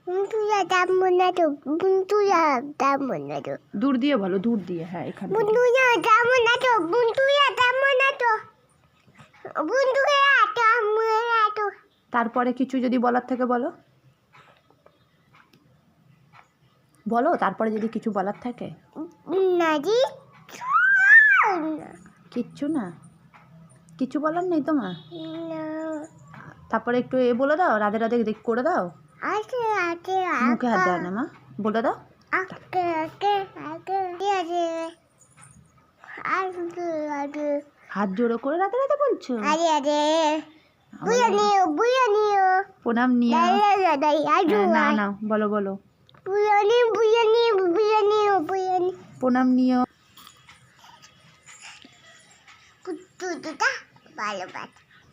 Buntuya damunado. Buntuya damunado. দূর দিয়ে বলো, দূর দিয়ে। হ্যাঁ, এখান থেকে। Buntuya damunado. Buntuya damunado. Buntuya damunado. তারপরে কিছু যদি বলার থেকে বলো, বলো তারপরে যদি কিছু বলার থাকে। Nadi. কিচ্ছু না, কিছু বলার নেই তোমার? No. তারপরে একটু বলে দাও, রাধে রাধে করে দাও। Ake. মুখে হাত দাও না মা, বলে দাও। Ake. হাত জোড়ো করে রাধে রাধে বলছো? প্রণাম নিয়ে না না, বলো বলো। প্রণাম নিও।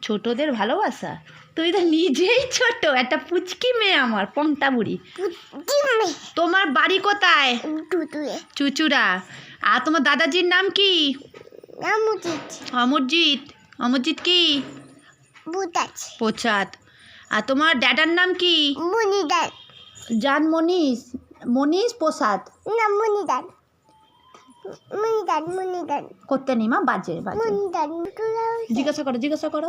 ছোটদের ভালোবাসা? তুই তো নিজেই ছোট, একটা পুচকি মেয়ে আমার পংটা বুড়ি। তোমার বাড়ি কোথায়? চুচুড়া। আর তোমার দাদাজির নাম কি? অমরজিৎ। অমরজিৎ কি? পোচাত। আর তোমার ড্যাডার নাম কি? জান মনীষ। মনীষ প্রসাদ। করতে নেই মা, বাজে বাজে। জিজ্ঞাসা করো, জিজ্ঞাসা করো।